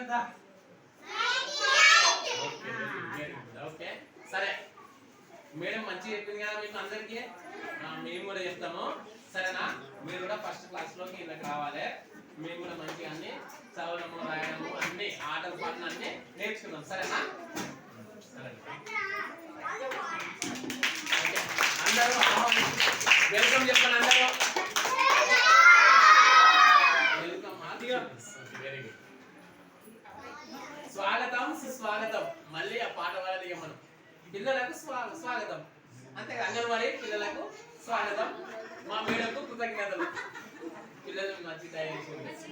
కదా. ఓకే సరే మేడం మంచిగా చెప్పింది కదా మీకు అందరికి. మేము కూడా చెప్తాము సరేనా. మీరు కూడా ఫస్ట్ క్లాస్ లోకి ఇళ్ళకి రావాలి. మేము కూడా మంచిగా అన్ని చదవడము రాయడము అన్ని ఆటలు పాటలు అన్ని నేర్చుకుందాం సరేనా. అందరూ వెల్కమ్ చెప్పండి అందరూ. Very good. స్వాగతం సుస్వాగతం. మళ్ళీ ఆ పాట పాడది మనం. పిల్లలకు స్వాగతం అంతే. అంగన్వాడీ పిల్లలకు స్వాగతం. మా మేడకు కృతజ్ఞతలు. పిల్లలు మంచి తయారు చేసి